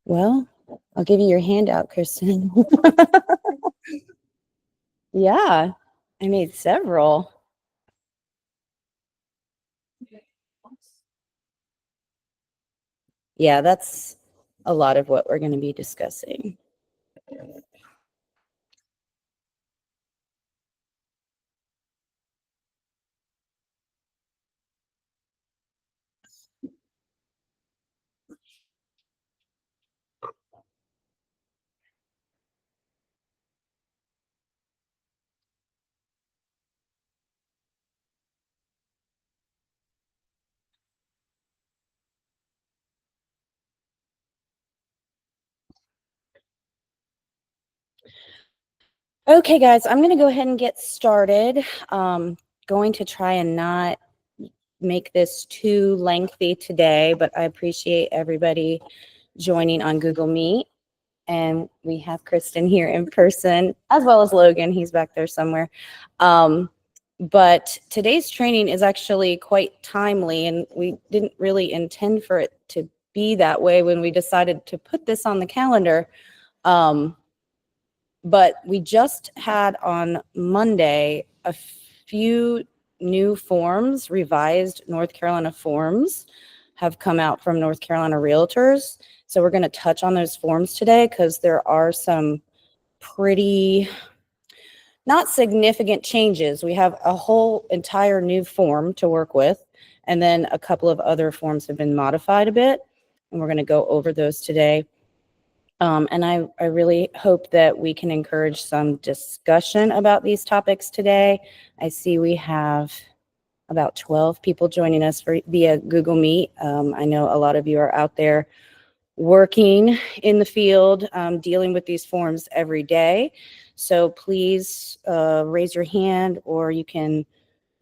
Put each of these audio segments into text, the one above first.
Well, I'll give you your handout, Kristen. Yeah, I made several. Yeah, that's a lot of what we're going to be discussing. Okay, guys, I'm going to go ahead and get started. Going to try and not make this too lengthy today, but I appreciate everybody joining on Google Meet. And we have Kristen here in person, as well as Logan. He's back there somewhere. But today's training is actually quite timely, and we didn't really intend for it to be that way when we decided to put this on the calendar. But we just had on Monday a few new forms, revised North Carolina forms have come out from North Carolina Realtors. So we're going to touch on those forms today because there are some pretty not significant changes. We have a whole entire new form to work with, and then a couple of other forms have been modified a bit, and we're going to go over those today. And I really hope that we can encourage some discussion about these topics today. I see we have about 12 people joining us via Google Meet. I know a lot of you are out there working in the field, dealing with these forms every day. So please raise your hand, or you can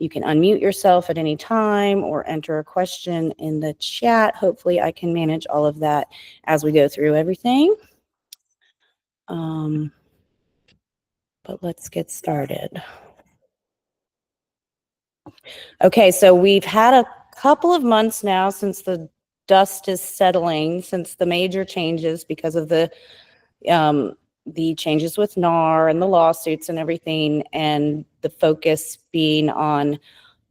unmute yourself at any time or enter a question in the chat. Hopefully I can manage all of that as we go through everything. But let's get started. Okay, so we've had a couple of months now since the dust is settling, since the major changes because of the changes with NAR and the lawsuits and everything, and the focus being on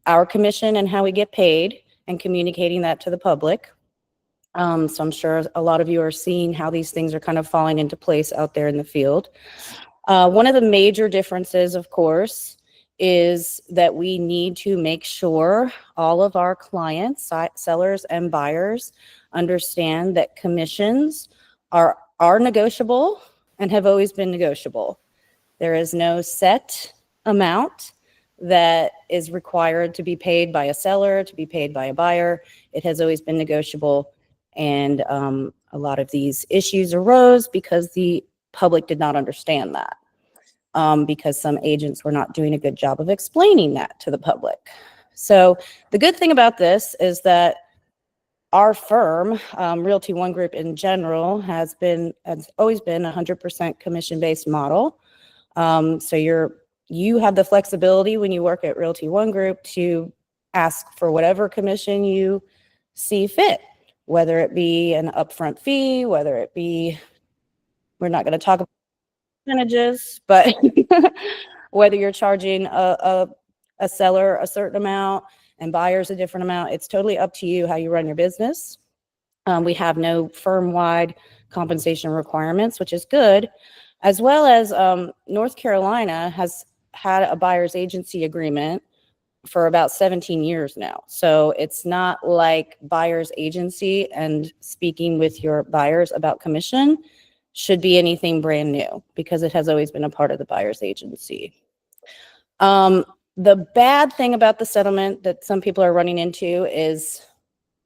our commission and how we get paid and communicating that to the public. So I'm sure a lot of you are seeing how these things are kind of falling into place out there in the field. One of the major differences, of course, is that we need to make sure all of our clients, sellers and buyers, understand that commissions are negotiable and have always been negotiable. There is no set amount that is required to be paid by a seller, to be paid by a buyer. It has always been negotiable, and a lot of these issues arose because the public did not understand that, because some agents were not doing a good job of explaining that to the public. So the good thing about this is that our firm, Realty One Group in general, has always been 100% commission-based model. So you have the flexibility when you work at Realty One Group to ask for whatever commission you see fit, whether it be an upfront fee, whether it be, we're not going to talk about percentages, but whether you're charging a seller a certain amount and buyers a different amount, it's totally up to you how you run your business. We have no firm-wide compensation requirements, which is good, as well as North Carolina has had a buyer's agency agreement for about 17 years now. So it's not like buyer's agency and speaking with your buyers about commission should be anything brand new, because it has always been a part of the buyer's agency. The bad thing about the settlement that some people are running into is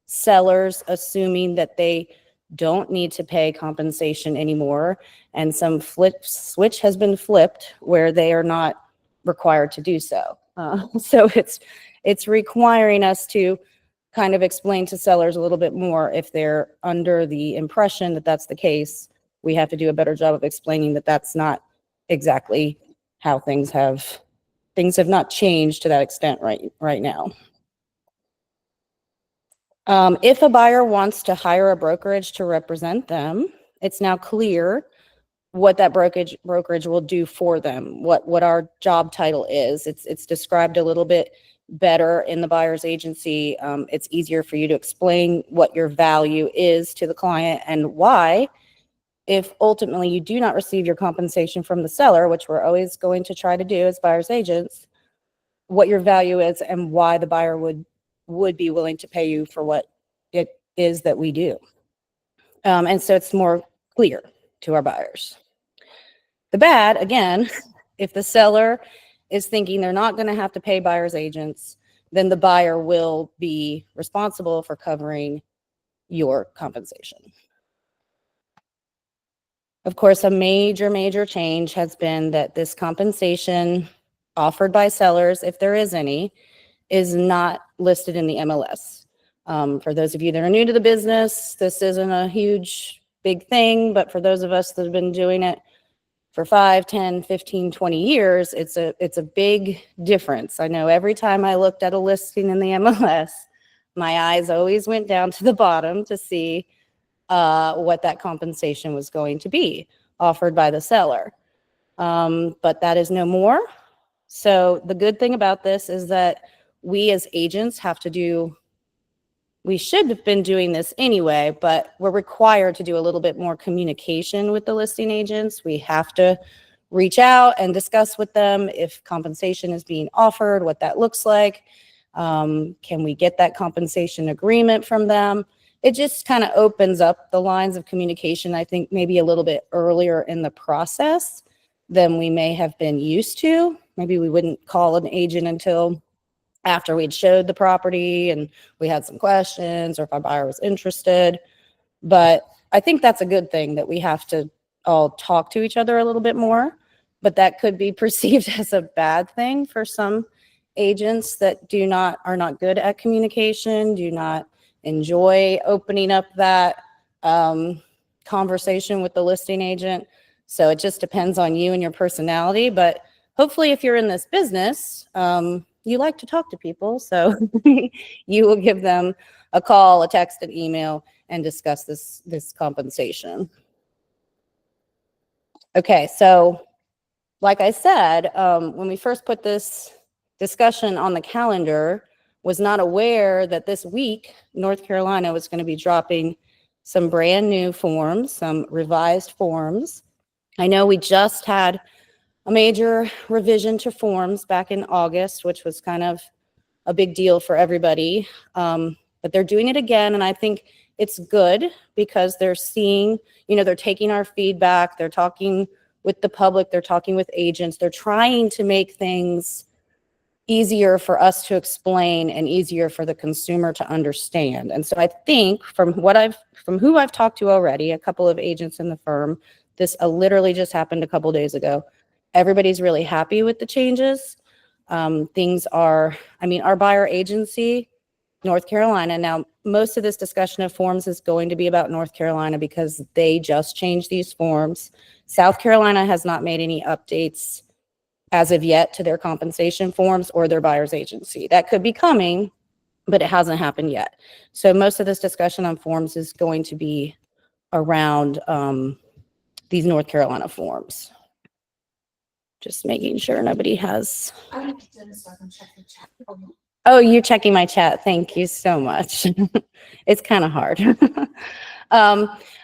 sellers assuming that they don't need to pay compensation anymore, and some switch has been flipped where they are not required to do so. So it's requiring us to kind of explain to sellers a little bit more. If they're under the impression that that's the case, we have to do a better job of explaining that that's not exactly how things have not changed to that extent right now. If a buyer wants to hire a brokerage to represent them, It's now clear what that brokerage will do for them, what our job title is. It's described a little bit better in the buyer's agency. It's easier for you to explain what your value is to the client and why, if ultimately you do not receive your compensation from the seller, which we're always going to try to do as buyer's agents, what your value is and why the buyer would be willing to pay you for what it is that we do. And so it's more clear to our buyers. The bad, again, if the seller is thinking they're not going to have to pay buyer's agents, then the buyer will be responsible for covering your compensation. Of course, a major change has been that this compensation offered by sellers, if there is any, is not listed in the MLS. For those of you that are new to the business, this isn't a huge, big thing, but for those of us that have been doing it for 5, 10, 15, 20 years, it's a big difference. I know every time I looked at a listing in the MLS, my eyes always went down to the bottom to see what that compensation was going to be offered by the seller. But that is no more. So the good thing about this is that we as agents have to do, we should have been doing this anyway, but we're required to do a little bit more communication with the listing agents. We have to reach out and discuss with them if compensation is being offered, what that looks like. Can we get that compensation agreement from them? It just kind of opens up the lines of communication, I think, maybe a little bit earlier in the process than we may have been used to. Maybe we wouldn't call an agent until after we'd showed the property and we had some questions or if our buyer was interested. But I think that's a good thing, that we have to all talk to each other a little bit more. But that could be perceived as a bad thing for some agents that are not good at communication, do not enjoy opening up that conversation with the listing agent. So it just depends on you and your personality. But hopefully if you're in this business, you like to talk to people. So you will give them a call, a text, an email, and discuss this compensation. Okay, so like I said, when we first put this discussion on the calendar, was not aware that this week, North Carolina was going to be dropping some brand new forms, some revised forms. I know we just had a major revision to forms back in August, which was kind of a big deal for everybody. But they're doing it again, and I think it's good because they're seeing, they're taking our feedback, they're talking with the public, they're talking with agents, they're trying to make things easier for us to explain and easier for the consumer to understand. And so I think from who I've talked to already, a couple of agents in the firm, this literally just happened a couple days ago. Everybody's really happy with the changes. Our buyer agency, North Carolina. Now, most of this discussion of forms is going to be about North Carolina because they just changed these forms. South Carolina has not made any updates as of yet to their compensation forms or their buyer's agency. That could be coming, but it hasn't happened yet. So most of this discussion on forms is going to be around these North Carolina forms. Just making sure nobody has. Oh, you're checking my chat. Thank you so much. It's kind of hard.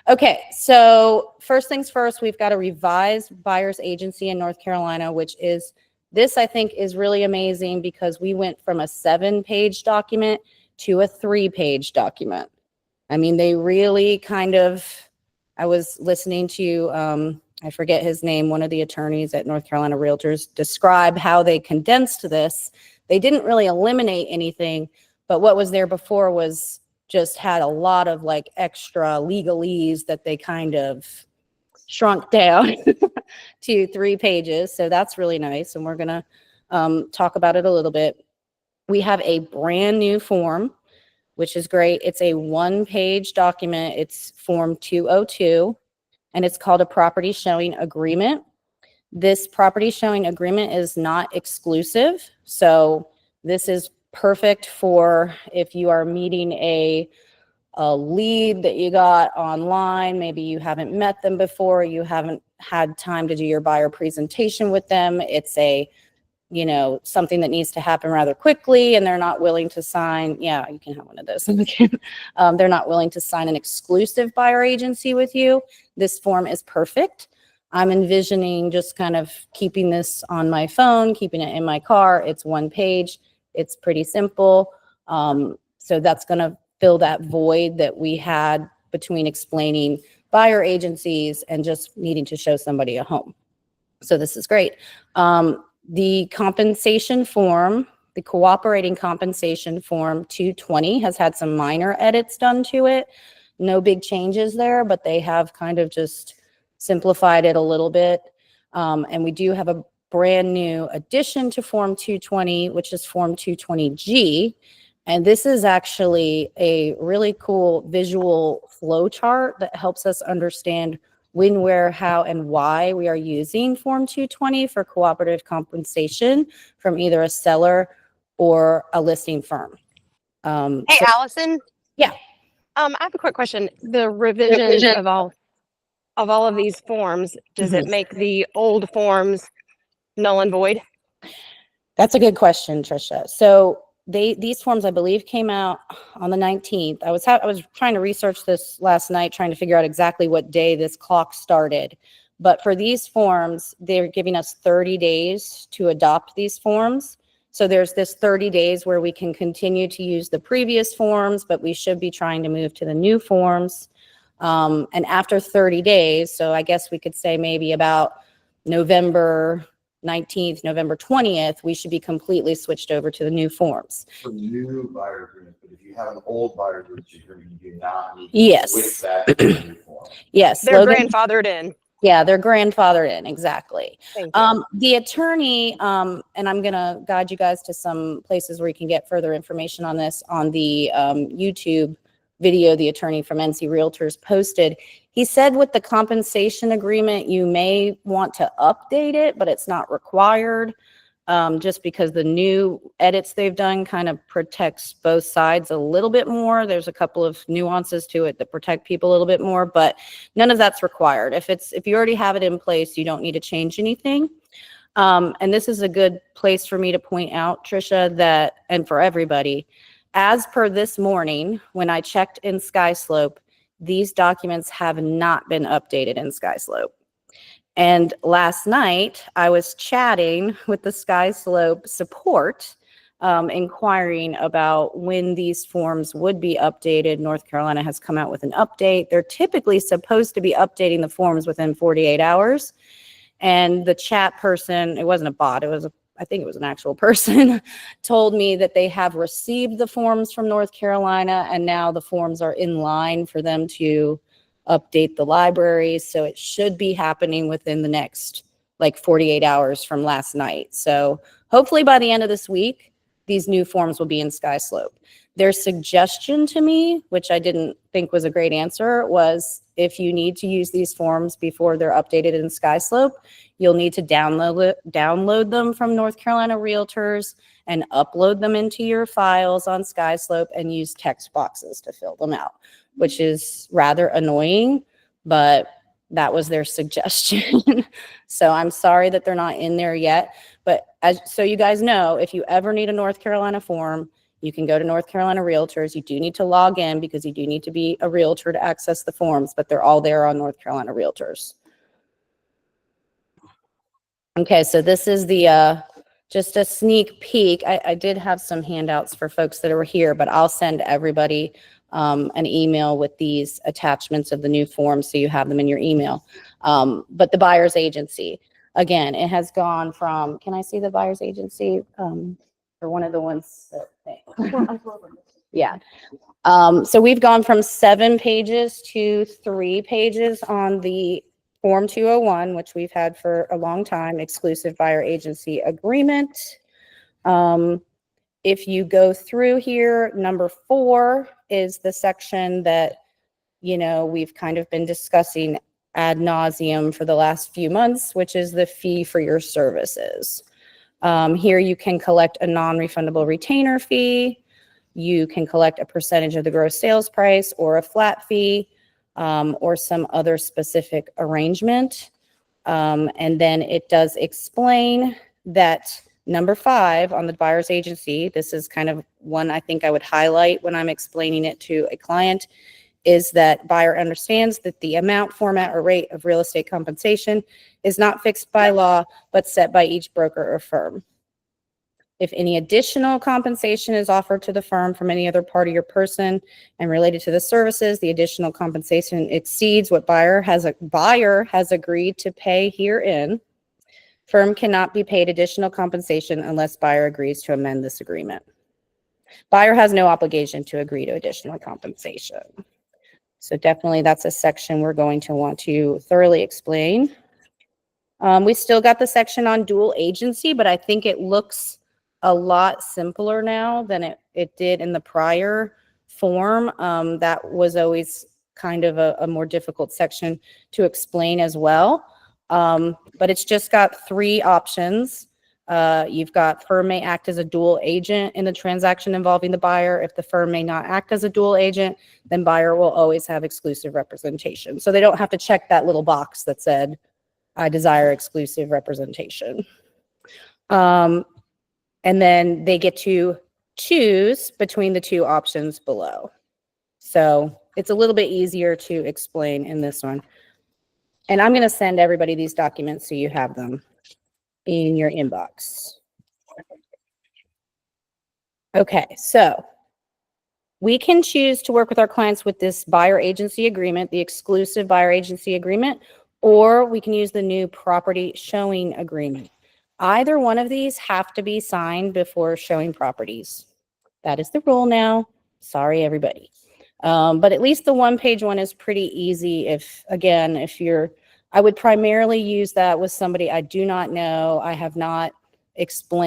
Okay, so first things first, we've got a revised buyer's agency in North Carolina, which is, this I think is really amazing because we went from a 7-page document to a 3-page document. I mean, they really I was listening to, I forget his name, one of the attorneys at North Carolina Realtors, describe how they condensed this. They didn't really eliminate anything, but what was there before was just had a lot of like extra legalese that they kind of shrunk down to 3 pages. So that's really nice. And we're going to talk about it a little bit. We have a brand new form, which is great. It's a 1-page document. It's Form 202, and it's called a property showing agreement. This property showing agreement is not exclusive. So this is perfect for if you are meeting a a lead that you got online. Maybe you haven't met them before. You haven't had time to do your buyer presentation with them. It's a, you know, something that needs to happen rather quickly, and they're not willing to sign. Yeah, you can have one of those. They're not willing to sign an exclusive buyer agency with you. This form is perfect. I'm envisioning just kind of keeping this on my phone, keeping it in my car. It's one page. It's pretty simple. So that's going to fill that void that we had between explaining buyer agencies and just needing to show somebody a home. So this is great. The compensation form, the cooperating compensation form 220 has had some minor edits done to it. No big changes there, but they have kind of just simplified it a little bit. And we do have a brand new addition to Form 220, which is Form 220G. And this is actually a really cool visual flow chart that helps us understand when, where, how, and why we are using Form 220 for cooperative compensation from either a seller or a listing firm. Hey, so, Allison. Yeah. I have a quick question. The revisions of all of these forms, does it make the old forms null and void? That's a good question, Trisha. So these forms, I believe, came out on the 19th. I was trying to research this last night, trying to figure out exactly what day this clock started. But for these forms, they're giving us 30 days to adopt these forms. So there's this 30 days where we can continue to use the previous forms, but we should be trying to move to the new forms. And after 30 days, so I guess we could say maybe about November 19th, November 20th, we should be completely switched over to the new forms. For new buyer agreement, but if you have an old buyer agreement, you do not need to switch that to the new form. Yes. They're grandfathered in. Yeah, they're grandfathered in, exactly. Thank you. The attorney, and I'm going to guide you guys to some places where you can get further information on this on the YouTube video the attorney from NC Realtors posted. He said with the compensation agreement, you may want to update it, but it's not required, just because the new edits they've done kind of protects both sides a little bit more. There's a couple of nuances to it that protect people a little bit more, but none of that's required. If you already have it in place, you don't need to change anything. And this is a good place for me to point out, Trisha, that, and for everybody, as per this morning, when I checked in SkySlope, these documents have not been updated in SkySlope. And last night, I was chatting with the SkySlope support, inquiring about when these forms would be updated. North Carolina has come out with an update. They're typically supposed to be updating the forms within 48 hours. And the chat person, it wasn't a bot, I think it was an actual person, told me that they have received the forms from North Carolina, and now the forms are in line for them to update the libraries. So it should be happening within the next like 48 hours from last night. So hopefully by the end of this week, these new forms will be in SkySlope. Their suggestion to me, which I didn't think was a great answer, was if you need to use these forms before they're updated in SkySlope, you'll need to download them from North Carolina Realtors and upload them into your files on SkySlope and use text boxes to fill them out, which is rather annoying, but that was their suggestion. So I'm sorry that they're not in there yet. But so you guys know, if you ever need a North Carolina form, you can go to North Carolina Realtors. You do need to log in because you do need to be a realtor to access the forms, but they're all there on North Carolina Realtors. Okay, so this is the just a sneak peek. I did have some handouts for folks that were here, but I'll send everybody an email with these attachments of the new forms so you have them in your email. But the buyer's agency, again, it has gone from, can I see the buyer's agency? For one of the ones that, yeah. So we've gone from 7 pages to 3 pages on the Form 201, which we've had for a long time, exclusive buyer agency agreement. If you go through here, number 4 is the section that, you know, we've kind of been discussing ad nauseum for the last few months, which is the fee for your services. Here you can collect a non-refundable retainer fee. you can collect a percentage of the gross sales price or a flat fee, or some other specific arrangement. And then it does explain that number 5 on the buyer's agency, this is kind of one I think I would highlight when I'm explaining it to a client, is that buyer understands that the amount, format, or rate of real estate compensation is not fixed by law, but set by each broker or firm. If any additional compensation is offered to the firm from any other party or person and related to the services, the additional compensation exceeds what buyer has agreed to pay herein. Firm cannot be paid additional compensation unless buyer agrees to amend this agreement. Buyer has no obligation to agree to additional compensation. So definitely that's a section we're going to want to thoroughly explain. We still got the section on dual agency, but I think it looks a lot simpler now than it did in the prior form. That was always kind of a more difficult section to explain as well. But it's just got 3 options. You've got firm may act as a dual agent in the transaction involving the buyer. If the firm may not act as a dual agent, then buyer will always have exclusive representation. So they don't have to check that little box that said, I desire exclusive representation. And then they get to choose between the 2 options below. So it's a little bit easier to explain in this one. And I'm going to send everybody these documents so you have them in your inbox. Okay, so we can choose to work with our clients with this buyer agency agreement, the exclusive buyer agency agreement, or we can use the new property showing agreement. Either one of these have to be signed before showing properties. That is the rule now. Sorry, everybody. But at least the 1-page one is pretty easy. I would primarily use that with somebody I do not know. I have not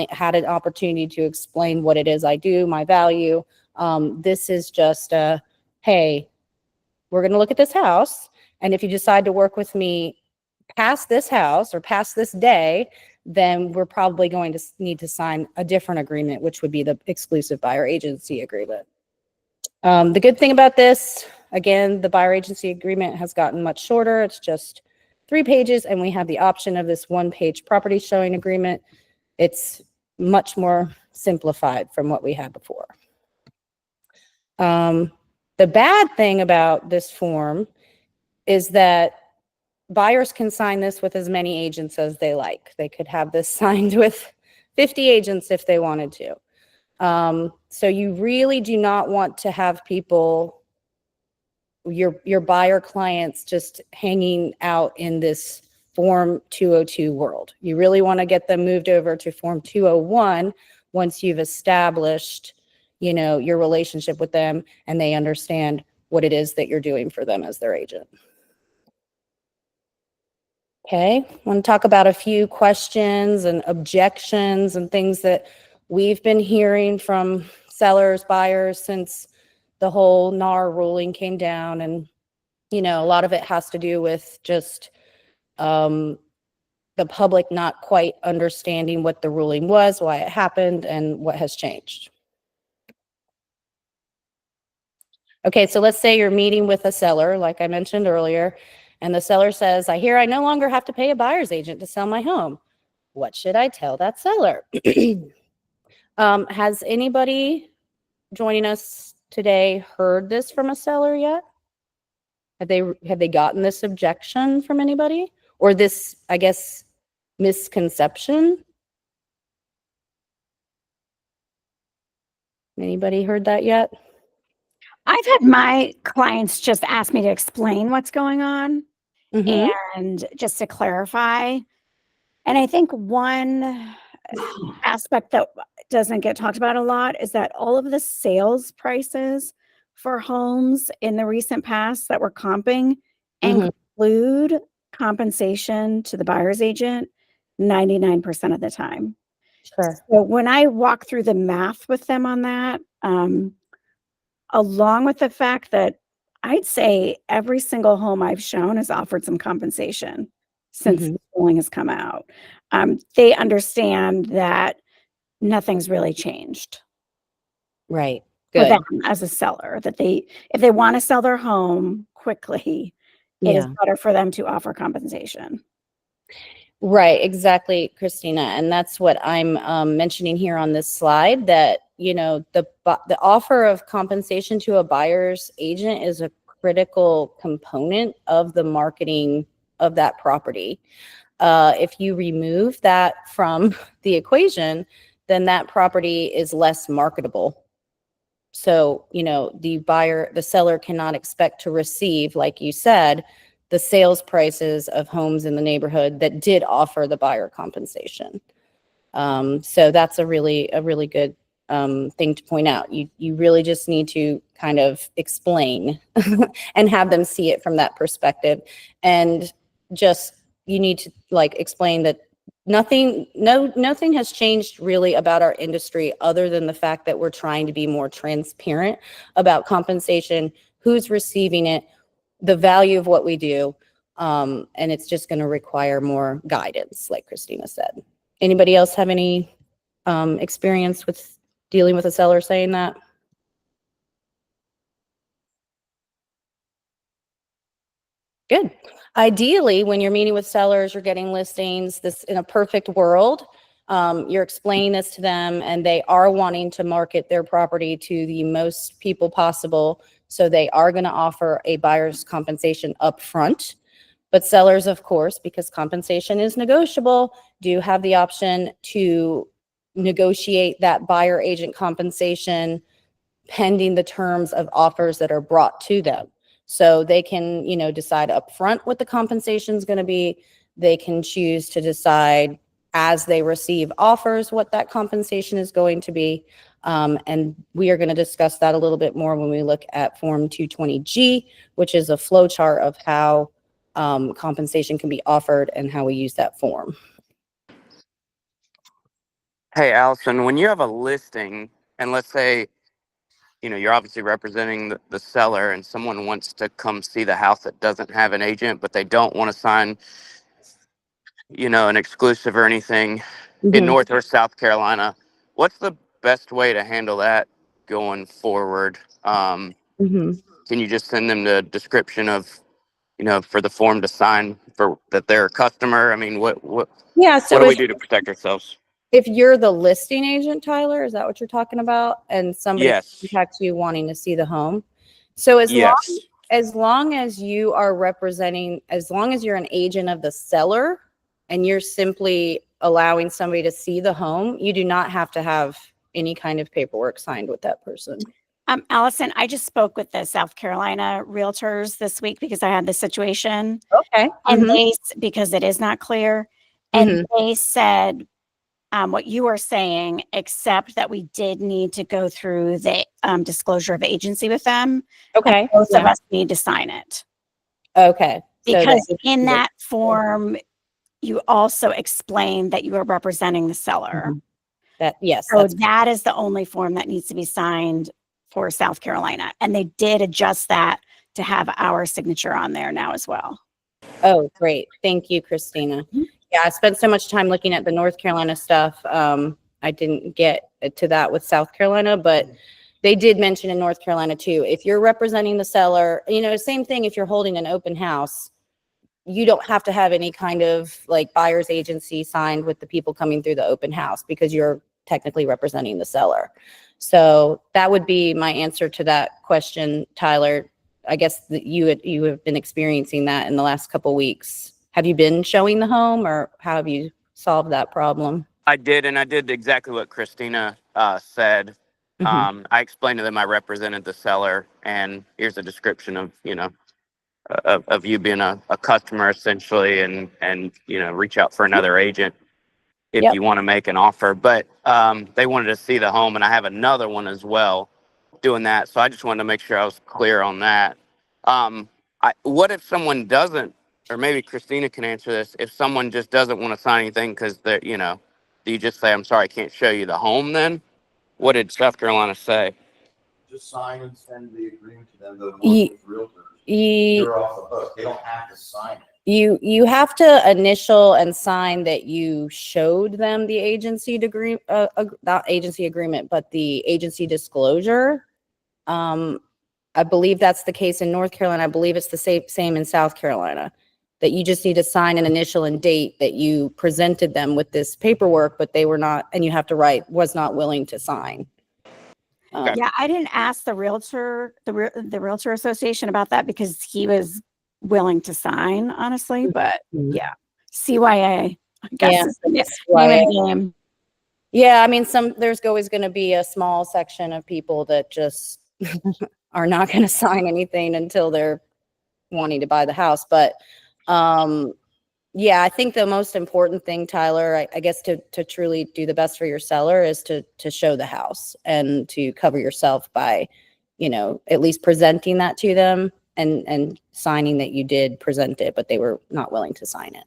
had an opportunity to explain what it is I do, my value. This is just hey, we're going to look at this house. And if you decide to work with me past this house or past this day, then we're probably going to need to sign a different agreement, which would be the exclusive buyer agency agreement. The good thing about this, again, the buyer agency agreement has gotten much shorter. It's just 3 pages, and we have the option of this 1-page property showing agreement. It's much more simplified from what we had before. The bad thing about this form is that buyers can sign this with as many agents as they like. They could have this signed with 50 agents if they wanted to. So you really do not want to have people, your buyer clients, just hanging out in this Form 202 world. You really want to get them moved over to Form 201 once you've established, your relationship with them and they understand what it is that you're doing for them as their agent. Okay, I want to talk about a few questions and objections and things that we've been hearing from sellers, buyers since the whole NAR ruling came down. And, a lot of it has to do with just the public not quite understanding what the ruling was, why it happened, and what has changed. Okay, so let's say you're meeting with a seller, like I mentioned earlier, and the seller says, I hear I no longer have to pay a buyer's agent to sell my home. What should I tell that seller? Has anybody joining us today heard this from a seller yet? Have they gotten this objection from anybody? Or this, I guess, misconception? Anybody heard that yet? I've had my clients just ask me to explain what's going on and just to clarify. And I think one aspect that doesn't get talked about a lot is that all of the sales prices for homes in the recent past that we're comping include compensation to the buyer's agent 99% of the time. Sure. So when I walk through the math with them on that, along with the fact that I'd say every single home I've shown has offered some compensation since the ruling has come out. They understand that nothing's really changed. Right. for Good. them as a seller, that if they want to sell their home quickly, it is Yeah. better for them to offer compensation. Right, exactly, Christina. And that's what I'm mentioning here on this slide, that, you know, the offer of compensation to a buyer's agent is a critical component of the marketing of that property. If you remove that from the equation, then that property is less marketable. So, you know, the seller cannot expect to receive, like you said, the sales prices of homes in the neighborhood that did offer the buyer compensation. So that's a really good thing to point out. You really just need to kind of explain and have them see it from that perspective. And just, you need to like explain that nothing has changed really about our industry other than the fact that we're trying to be more transparent about compensation, who's receiving it, the value of what we do. And it's just going to require more guidance, like Christina said. Anybody else have any experience with dealing with a seller saying that? Good. Ideally, when you're meeting with sellers, you're getting listings, this in a perfect world, you're explaining this to them and they are wanting to market their property to the most people possible. So they are going to offer a buyer's compensation up front. But sellers, of course, because compensation is negotiable, do have the option to negotiate that buyer agent compensation pending the terms of offers that are brought to them. So they can, you know, decide up front what the compensation is going to be. They can choose to decide as they receive offers what that compensation is going to be. And we are going to discuss that a little bit more when we look at Form 220G, which is a flow chart of how compensation can be offered and how we use that form. Hey, Allison, when you have a listing, and let's say, you know, you're obviously representing the seller and someone wants to come see the house that doesn't have an agent, but they don't want to sign, you know, an exclusive or anything in North or South Carolina, what's the best way to handle that going forward? Can you just send them the description of, you know, for the form to sign for that they're a customer? I mean, what Yeah, so what do we do to protect ourselves? if you're the listing agent, Tyler, is that what you're talking about? And somebody Yes. contacts you wanting to see the home. So Yes. as long as you are representing, as long as you're an agent of the seller and you're simply allowing somebody to see the home, you do not have to have any kind of paperwork signed with that person. Allison, I just spoke with the South Carolina realtors this week because I had this situation. Okay. And because it is not clear, and they said what you are saying, except that we did need to go through the disclosure of agency with them. Okay. Both of us need to sign it. Okay. Because in that form, you also explain that you are representing the seller. That, yes. So that is the only form that needs to be signed for South Carolina. And they did adjust that to have our signature on there now as well. Oh, great. Thank you, Christina. Yeah, I spent so much time looking at the North Carolina stuff. I didn't get to that with South Carolina, but they did mention in North Carolina too. If you're representing the seller, you know, same thing if you're holding an open house, you don't have to have any kind of like buyer's agency signed with the people coming through the open house because you're technically representing the seller. So that would be my answer to that question, Tyler. I guess that you have been experiencing that in the last couple of weeks. Have you been showing the home, or how have you solved that problem? I did, and I did exactly what Christina said. I explained to them I represented the seller, and here's a description of, you know, of you being a customer essentially, and you know, reach out for another agent if you want to make an offer. But they wanted to see the home, and I have another one as well doing that. So I just wanted to make sure I was clear on that. What if someone doesn't, or maybe Christina can answer this, if someone just doesn't want to sign anything because they're, you know, do you just say, I'm sorry, I can't show you the home then? What did South Carolina say? Just sign and send the agreement to them, the realtors. You're off the hook. They don't have to sign it. You have to initial and sign that you showed them the agency degree, not agency agreement, but the agency disclosure. I believe that's the case in North Carolina. I believe it's the same in South Carolina, that you just need to sign an initial and date that you presented them with this paperwork, but they were not, and you have to write, was not willing to sign. Yeah, I didn't ask the realtor, the realtor association about that because he was willing to sign, honestly, but yeah, CYA, I guess is the name of the game. Yeah, I mean, there's always going to be a small section of people that just are not going to sign anything until they're wanting to buy the house. But yeah, I think the most important thing, Tyler, I guess to truly do the best for your seller is to show the house and to cover yourself by, at least presenting that to them and signing that you did present it, but they were not willing to sign it.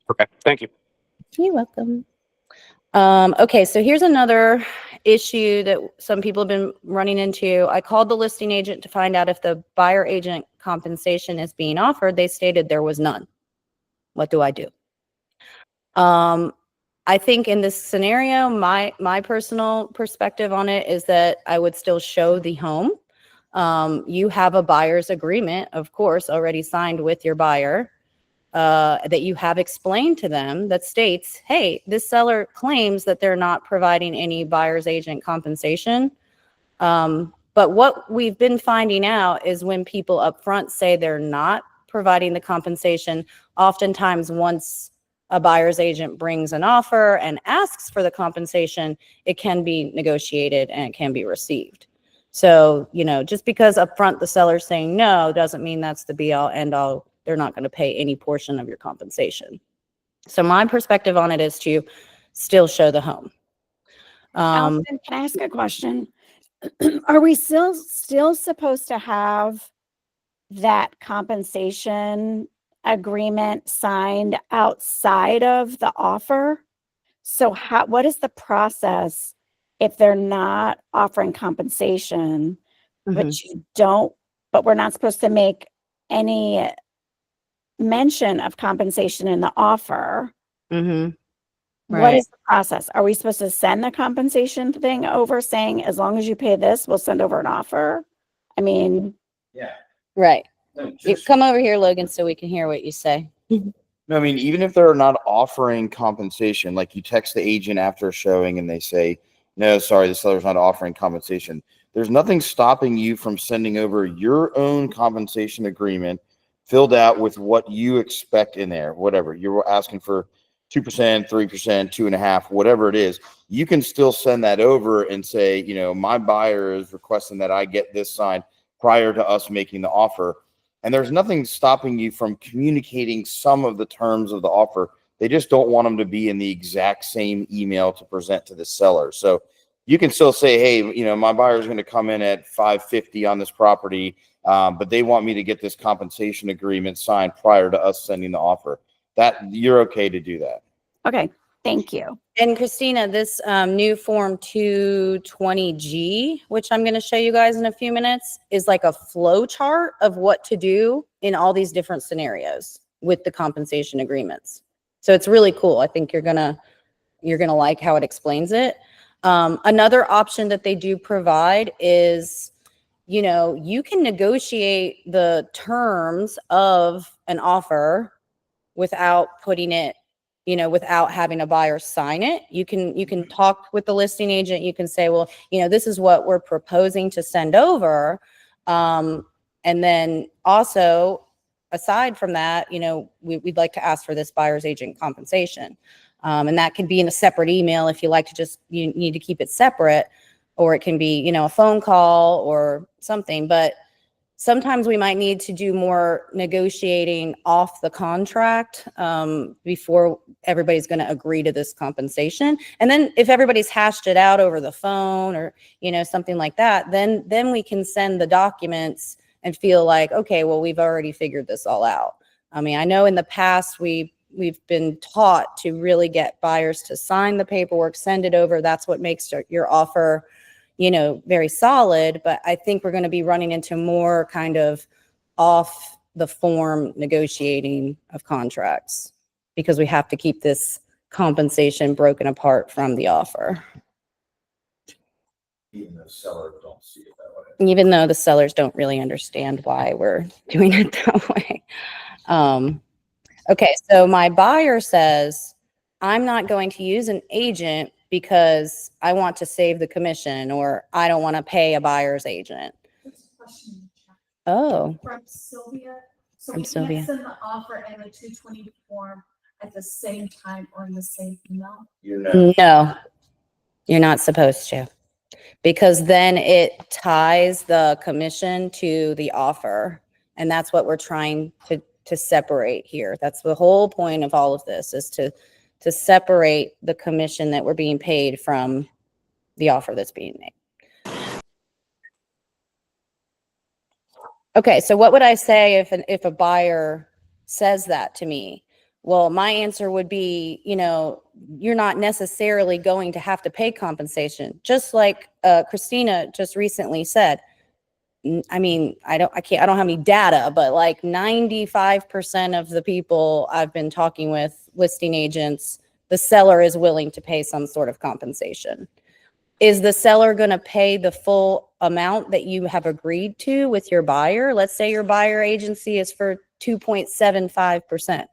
Okay, thank you. You're welcome. Okay, so here's another issue that some people have been running into. I called the listing agent to find out if the buyer agent compensation is being offered. They stated there was none. What do I do? I think in this scenario, my personal perspective on it is that I would still show the home. You have a buyer's agreement, of course, already signed with your buyer. That you have explained to them that states, hey, this seller claims that they're not providing any buyer's agent compensation. But what we've been finding out is when people up front say they're not providing the compensation, oftentimes once a buyer's agent brings an offer and asks for the compensation, it can be negotiated and it can be received. So, just because up front the seller's saying no doesn't mean that's the be all end all. They're not going to pay any portion of your compensation. So my perspective on it is to still show the home. Allison, can I ask a question? Are we still supposed to have that compensation agreement signed outside of the offer? So what is the process if they're not offering compensation, but we're not supposed to make any mention of compensation in the offer? Right. What is the process? Are we supposed to send the compensation thing over saying, as long as you pay this, we'll send over an offer? I mean, Yeah. Right. No, You come over here, Logan, so we can hear what you say. No, I mean, even if they're not offering compensation, like you text the agent after a showing and they say, no, sorry, the seller's not offering compensation. There's nothing stopping you from sending over your own compensation agreement filled out with what you expect in there, whatever. You're asking for 2%, 3%, 2.5%, whatever it is. You can still send that over and say, my buyer is requesting that I get this signed prior to us making the offer. And there's nothing stopping you from communicating some of the terms of the offer. They just don't want them to be in the exact same email to present to the seller. So you can still say, hey, my buyer is going to come in at $550 on this property, but they want me to get this compensation agreement signed prior to us sending the offer. That you're okay to do that. okay, thank you. And Christina, this new form 220G, which I'm going to show you guys in a few minutes, is like a flow chart of what to do in all these different scenarios with the compensation agreements. So it's really cool. I think you're gonna like how it explains it. Another option that they do provide is, you can negotiate the terms of an offer without putting it, without having a buyer sign it. You can talk with the listing agent. You can say, well, this is what we're proposing to send over. And then also, aside from that, we'd like to ask for this buyer's agent compensation. And that could be in a separate email if you like to you need to keep it separate, or it can be, a phone call or something. But sometimes we might need to do more negotiating off the contract before everybody's going to agree to this compensation. And then if everybody's hashed it out over the phone or, something like that, then we can send the documents and feel like, okay, well, we've already figured this all out. I mean, I know in the past we've been taught to really get buyers to sign the paperwork, send it over. That's what makes your offer very solid. But I think we're going to be running into more kind of off the form negotiating of contracts because we have to keep this compensation broken apart from the offer. Even the seller don't see it that way. even though the sellers don't really understand why we're doing it that way. Okay, so my buyer says, I'm not going to use an agent because I want to save the commission, or I don't want to pay a buyer's agent. Oh, From Sylvia. So From we Sylvia. can't send the offer and the 220 form at the same time or in the same email. no, you're not supposed to, because then it ties the commission to the offer. And that's what we're trying to separate here. That's the whole point of all of this, is to separate the commission that we're being paid from the offer that's being made. Okay, so what would I say if a buyer says that to me? Well, my answer would be, you're not necessarily going to have to pay compensation. Just like Christina just recently said. I mean, I don't have any data, but like 95% of the people I've been talking with, listing agents, the seller is willing to pay some sort of compensation. Is the seller going to pay the full amount that you have agreed to with your buyer? Let's say your buyer agency is for 2.75%.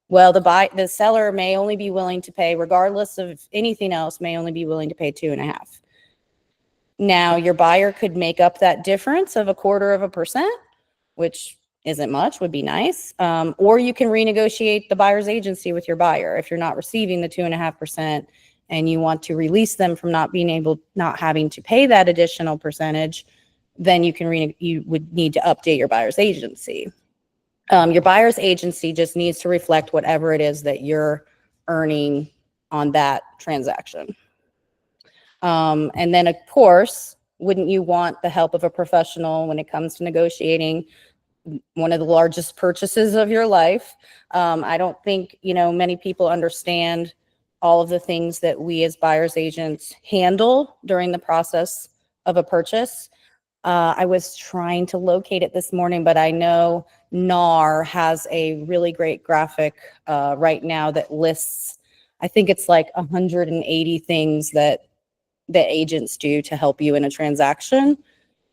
Well, the seller may only be willing to pay, regardless of anything else, may only be willing to pay 2.5%. Now, your buyer could make up that difference of 0.25%, which isn't much, would be nice. Or you can renegotiate the buyer's agency with your buyer. If you're not receiving the 2.5% and you want to release them from not having to pay that additional percentage, then you would need to update your buyer's agency. Your buyer's agency just needs to reflect whatever it is that you're earning on that transaction. And then, of course, wouldn't you want the help of a professional when it comes to negotiating one of the largest purchases of your life? I don't think, many people understand all of the things that we as buyer's agents handle during the process of a purchase. I was trying to locate it this morning, but I know NAR has a really great graphic right now that lists, I think it's like 180 things that agents do to help you in a transaction.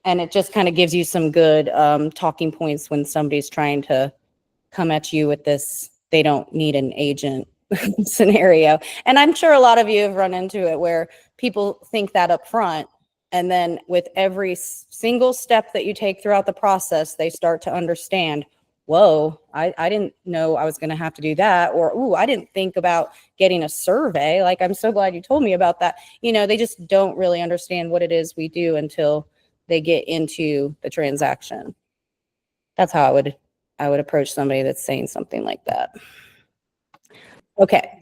And it just kind of gives you some good talking points when somebody's trying to come at you with this, they don't need an agent scenario. And I'm sure a lot of you have run into it where people think that up front. And then with every single step that you take throughout the process, they start to understand, whoa, I didn't know I was going to have to do that. Or, ooh, I didn't think about getting a survey. Like, I'm so glad you told me about that. They just don't really understand what it is we do until they get into the transaction. That's how I would approach somebody that's saying something like that. Okay.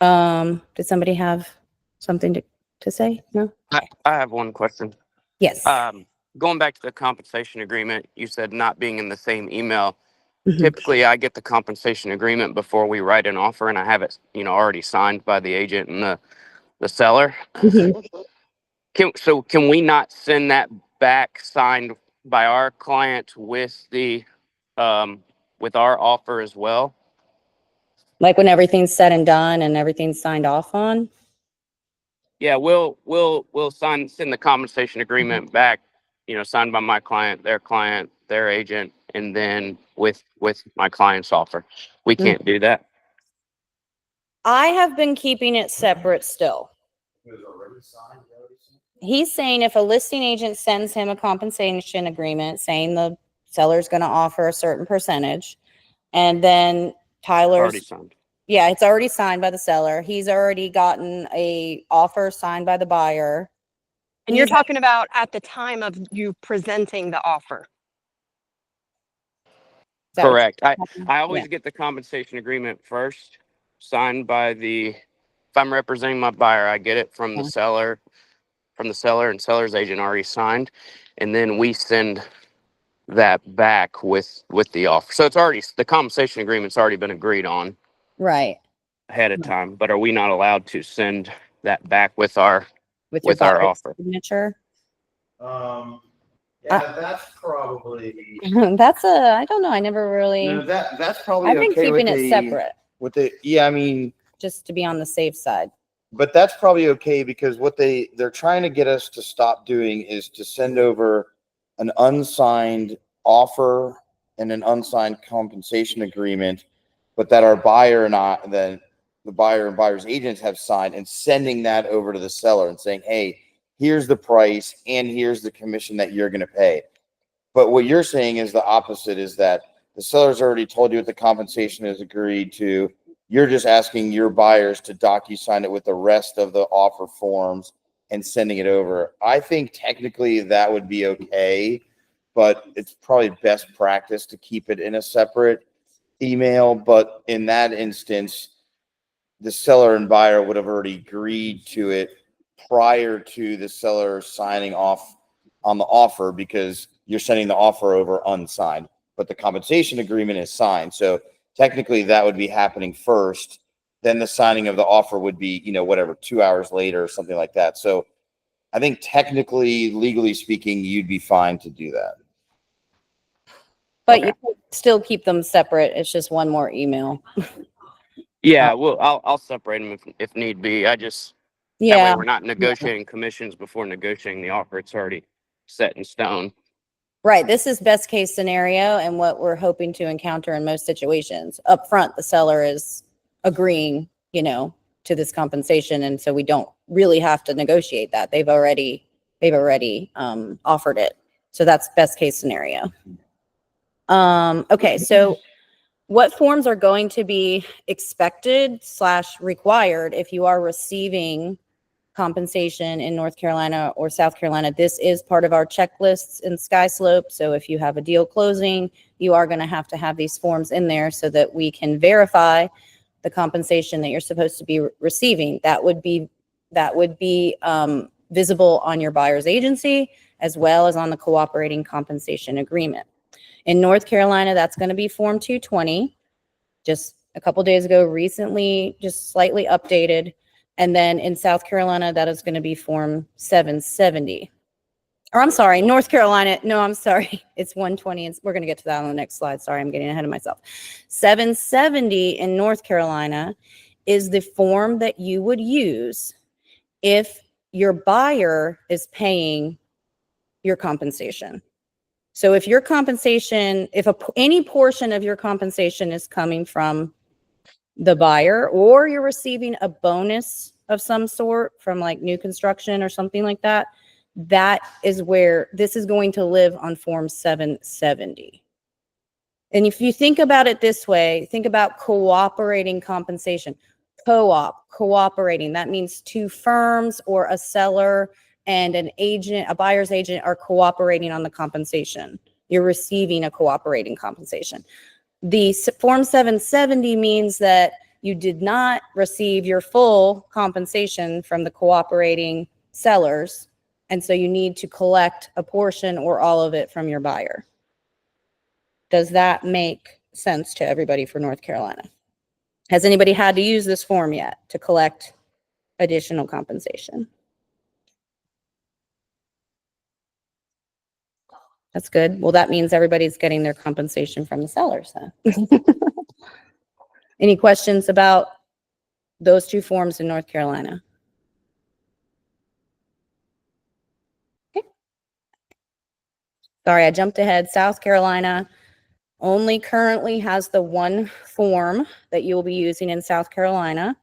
Did somebody have something to say? No? I have one question. Yes. Going back to the compensation agreement, you said not being in the same email. Mhm. Typically, I get the compensation agreement before we write an offer, and I have it, already signed by the agent and the seller. Mhm. Can we not send that back signed by our client with with our offer as well? Like when everything's said and done and everything's signed off on? Yeah, we'll send the compensation agreement back, signed by my client, their agent, and then with my client's offer. We can't do that. I have been keeping it separate still. It was already signed, you already signed? He's saying if a listing agent sends him a compensation agreement saying the seller's going to offer a certain percentage, and then Already Tyler's, signed. yeah, it's already signed by the seller. He's already gotten a offer signed by the buyer. And you're talking about at the time of you presenting the offer. Is that what Correct. you're talking about? I always get the compensation agreement first, signed by if I'm representing my buyer, I get it from the seller, and seller's agent already signed, and then we send that back with the offer. So the compensation agreement's already been agreed on Right. ahead of time, but are we not allowed to send that back with our With your our buyer's offer? signature. Yeah, that's probably. I don't know. I never really, No, that's probably I've been okay with keeping it separate yeah, I mean, just to be on the safe side. But that's probably okay because what they're trying to get us to stop doing is to send over an unsigned offer and an unsigned compensation agreement, but that our buyer and then the buyer and buyer's agents have signed, and sending that over to the seller and saying, hey, here's the price and here's the commission that you're going to pay. But what you're saying is the opposite, is that the seller's already told you what the compensation is agreed to. You're just asking your buyers to DocuSign it with the rest of the offer forms and sending it over. I think technically that would be okay, but it's probably best practice to keep it in a separate email. But in that instance, the seller and buyer would have already agreed to it prior to the seller signing off on the offer, because you're sending the offer over unsigned, but the compensation agreement is signed. So technically that would be happening first. Then the signing of the offer would be, whatever, 2 hours later or something like that. So I think technically, legally speaking, you'd be fine to do that. But you can still keep them separate. It's just one more email. Yeah, well, I'll separate them if need be. That way we're not negotiating commissions before negotiating the offer. It's already set in stone. Right. This is best case scenario and what we're hoping to encounter in most situations. Up front, the seller is agreeing, to this compensation. And so we don't really have to negotiate that. They've already offered it. So that's best case scenario. Okay. So what forms are going to be expected / required if you are receiving compensation in North Carolina or South Carolina? This is part of our checklists in Sky Slope. So if you have a deal closing, you are going to have these forms in there so that we can verify the compensation that you're supposed to be receiving. That would be visible on your buyer's agency as well as on the cooperating compensation agreement. In North Carolina, that's going to be Form 220. Just a couple days ago, recently, just slightly updated. And then in South Carolina, that is going to be Form 770. Or I'm sorry, North Carolina. No, I'm sorry. It's 120. We're going to get to that on the next slide. Sorry, I'm getting ahead of myself. 770 in North Carolina is the form that you would use if your buyer is paying your compensation. So if your compensation, any portion of your compensation is coming from the buyer, or you're receiving a bonus of some sort from like new construction or something like that, that is where this is going to live on Form 770. And if you think about it this way, think about cooperating compensation. Cooperating, that means two firms or a seller and an agent, a buyer's agent, are cooperating on the compensation. You're receiving a cooperating compensation. The Form 770 means that you did not receive your full compensation from the cooperating sellers, and so you need to collect a portion or all of it from your buyer. Does that make sense to everybody for North Carolina? Has anybody had to use this form yet to collect additional compensation? That's good. Well, that means everybody's getting their compensation from the sellers then. Any questions about those two forms in North Carolina? Okay. Sorry, I jumped ahead. South Carolina only currently has the one form that you will be using in South Carolina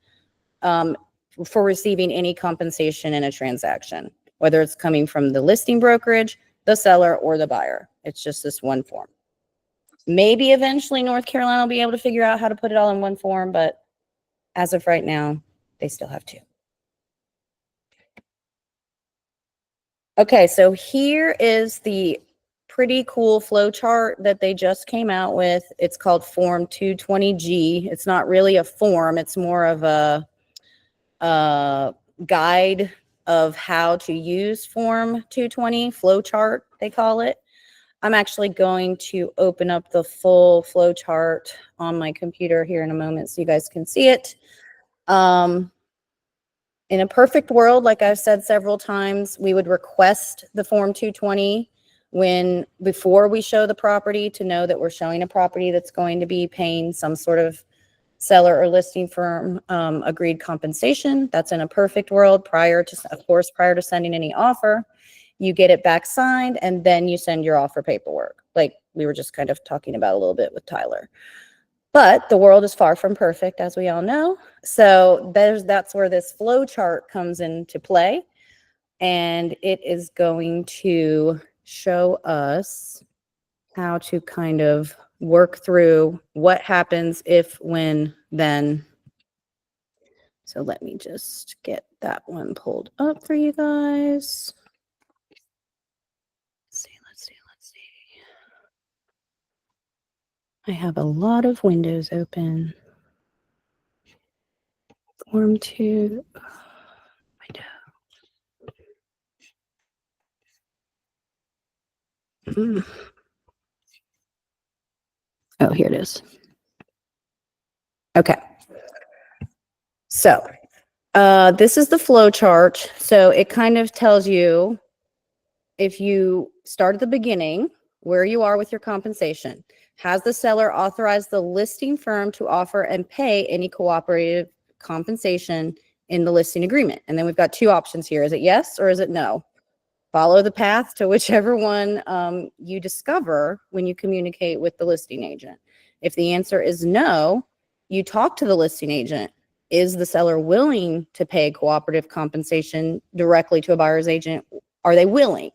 for receiving any compensation in a transaction, whether it's coming from the listing brokerage, the seller, or the buyer. It's just this one form. Maybe eventually North Carolina will be able to figure out how to put it all in one form, but as of right now, they still have two. Okay, so here is the pretty cool flow chart that they just came out with. It's called Form 220G. It's not really a form. It's more of a guide of how to use Form 220, flow chart, they call it. I'm actually going to open up the full flow chart on my computer here in a moment so you guys can see it. In a perfect world, like I've said several times, we would request the Form 220 before we show the property, to know that we're showing a property that's going to be paying some sort of seller or listing firm agreed compensation. That's in a perfect world prior to sending any offer. You get it back signed, and then you send your offer paperwork, like we were just kind of talking about a little bit with Tyler. But the world is far from perfect, as we all know. So that's where this flow chart comes into play. And it is going to show us how to kind of work through what happens if, when, then. So let me just get that one pulled up for you guys. Let's see. I have a lot of windows open. Form 2. Oh, here it is. Okay. So this is the flow chart. So it kind of tells you, if you start at the beginning, where you are with your compensation. Has the seller authorized the listing firm to offer and pay any cooperative compensation in the listing agreement? And then we've got two options here. Is it yes or is it no? Follow the path to whichever one you discover when you communicate with the listing agent. If the answer is no, you talk to the listing agent. Is the seller willing to pay cooperative compensation directly to a buyer's agent? Are they willing?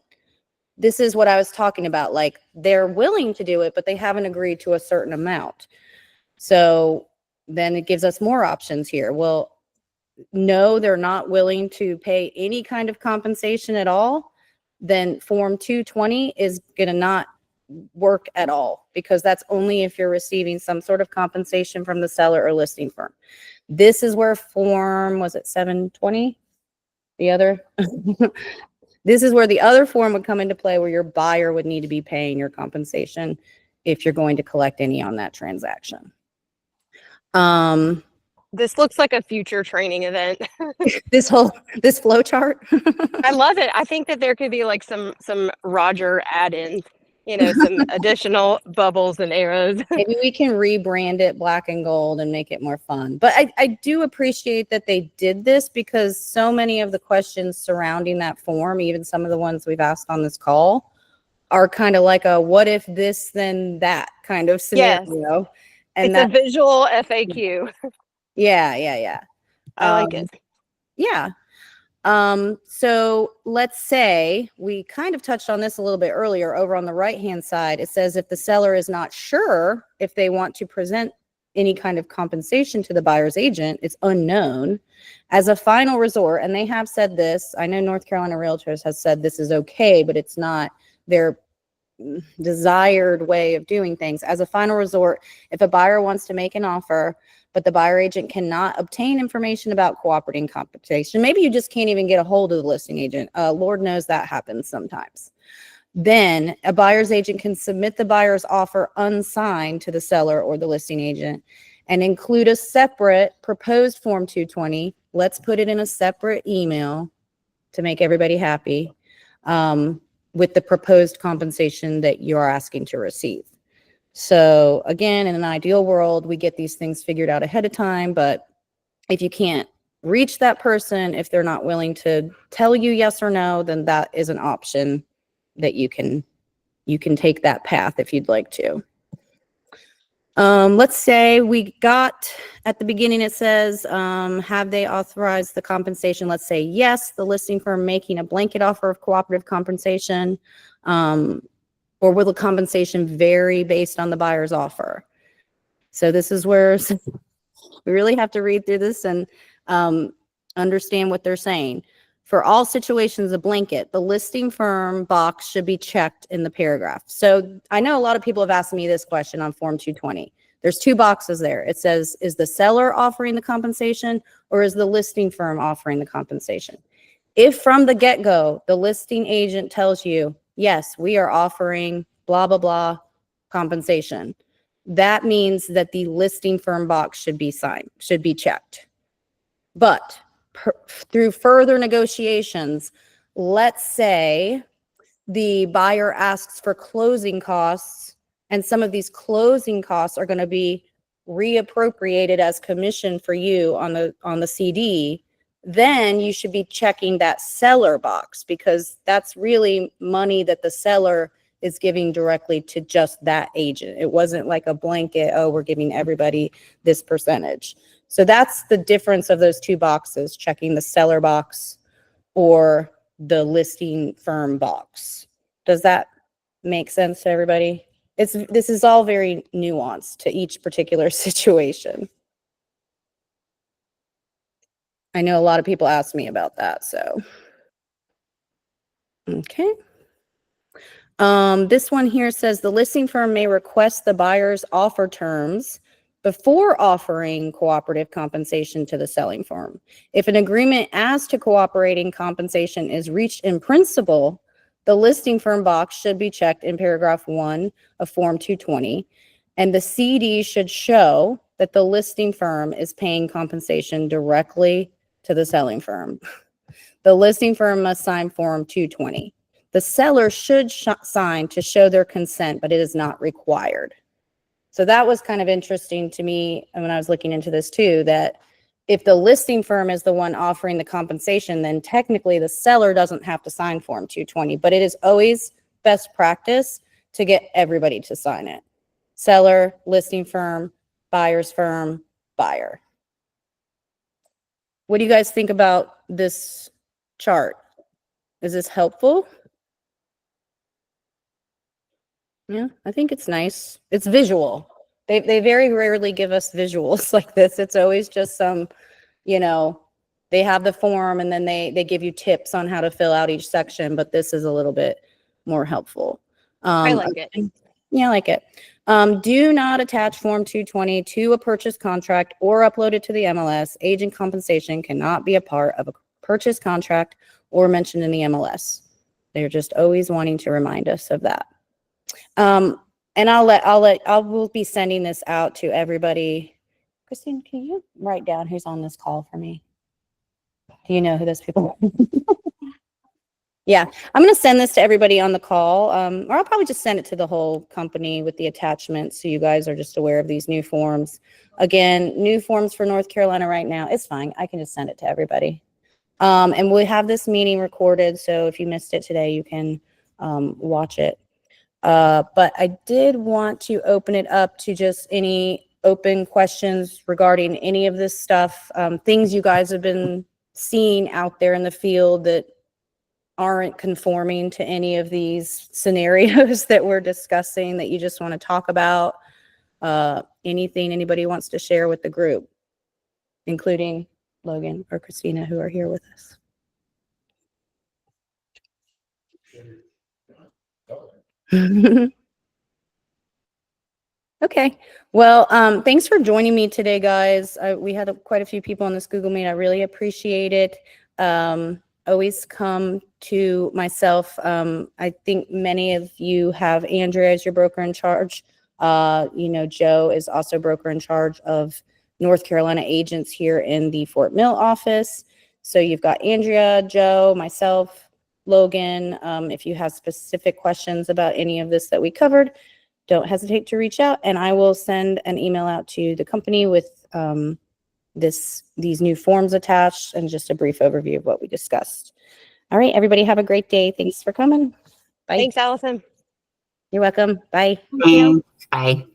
This is what I was talking about. Like, they're willing to do it, but they haven't agreed to a certain amount. So then it gives us more options here. Well, no, they're not willing to pay any kind of compensation at all. Then Form 220 is going to not work at all, because that's only if you're receiving some sort of compensation from the seller or listing firm. This is where Form, was it 720? The other? This is where the other form would come into play, where your buyer would need to be paying your compensation if you're going to collect any on that transaction. This looks like a future training event. This flow chart. I love it. I think that there could be like some Roger add-ins, some additional bubbles and arrows. Maybe we can rebrand it black and gold and make it more fun. But I do appreciate that they did this, because so many of the questions surrounding that form, even some of the ones we've asked on this call, are kind of like a what if this, then that kind of scenario. Yes. And it's a visual FAQ. Yeah. I like it. Yeah. So let's say we kind of touched on this a little bit earlier. Over on the right-hand side, it says if the seller is not sure if they want to present any kind of compensation to the buyer's agent, it's unknown, as a final resort. And they have said this. I know North Carolina Realtors has said this is okay, but it's not their desired way of doing things. As a final resort, if a buyer wants to make an offer, but the buyer agent cannot obtain information about cooperating compensation, maybe you just can't even get a hold of the listing agent. Lord knows that happens sometimes. Then a buyer's agent can submit the buyer's offer unsigned to the seller or the listing agent and include a separate proposed Form 220. Let's put it in a separate email to make everybody happy, with the proposed compensation that you're asking to receive. So again, in an ideal world, we get these things figured out ahead of time. But if you can't reach that person, if they're not willing to tell you yes or no, then that is an option that you can take that path if you'd like to. Let's say we got at the beginning, it says, have they authorized the compensation? Let's say yes, the listing firm making a blanket offer of cooperative compensation, or will the compensation vary based on the buyer's offer? So this is where we really have to read through this and understand what they're saying. For all situations, a blanket, the listing firm box should be checked in the paragraph. So I know a lot of people have asked me this question on Form 220. There's two boxes there. It says, is the seller offering the compensation, or is the listing firm offering the compensation? If from the get-go, the listing agent tells you, yes, we are offering blah, blah, blah compensation, that means that the listing firm box should be checked. But through further negotiations, let's say the buyer asks for closing costs, and some of these closing costs are going to be reappropriated as commission for you on the CD, then you should be checking that seller box, because that's really money that the seller is giving directly to just that agent. It wasn't like a blanket, oh, we're giving everybody this percentage. So that's the difference of those two boxes, checking the seller box or the listing firm box. Does that make sense to everybody? This is all very nuanced to each particular situation. I know a lot of people ask me about that, so. Okay. This one here says the listing firm may request the buyer's offer terms before offering cooperative compensation to the selling firm. If an agreement as to cooperating compensation is reached in principle, the listing firm box should be checked in paragraph 1 of Form 220, and the CD should show that the listing firm is paying compensation directly to the selling firm. The listing firm must sign Form 220. The seller should sign to show their consent, but it is not required. So that was kind of interesting to me when I was looking into this too, that if the listing firm is the one offering the compensation, then technically the seller doesn't have to sign Form 220, but it is always best practice to get everybody to sign it. Seller, listing firm, buyer's firm, buyer. What do you guys think about this chart? Is this helpful? Yeah, I think it's nice. It's visual. They very rarely give us visuals like this. It's always just some, you know, they have the form and then they give you tips on how to fill out each section, but this is a little bit more helpful. I like it. Yeah, I like it. Do not attach Form 220 to a purchase contract or upload it to the MLS. Agent compensation cannot be a part of a purchase contract or mentioned in the MLS. They're just always wanting to remind us of that. And I will be sending this out to everybody. Christine, can you write down who's on this call for me? Do you know who those people are? Yeah, I'm going to send this to everybody on the call, or I'll probably just send it to the whole company with the attachments so you guys are just aware of these new forms. Again, new forms for North Carolina right now. It's fine. I can just send it to everybody. And we have this meeting recorded, so if you missed it today, you can watch it. But I did want to open it up to just any open questions regarding any of this stuff, things you guys have been seeing out there in the field that aren't conforming to any of these scenarios that we're discussing that you just want to talk about. Anything anybody wants to share with the group, including Logan or Christina, who are here with us. Okay. Well, thanks for joining me today, guys. We had quite a few people on this Google Meet. I really appreciate it. Always come to myself. I think many of you have Andrea as your broker in charge. You know, Joe is also broker in charge of North Carolina agents here in the Fort Mill office. So you've got Andrea, Joe, myself, Logan. If you have specific questions about any of this that we covered, don't hesitate to reach out, and I will send an email out to the company with these new forms attached and just a brief overview of what we discussed. All right, everybody have a great day. Thanks for coming. Bye. Thanks, Allison. You're welcome. Bye. Thanks. Bye.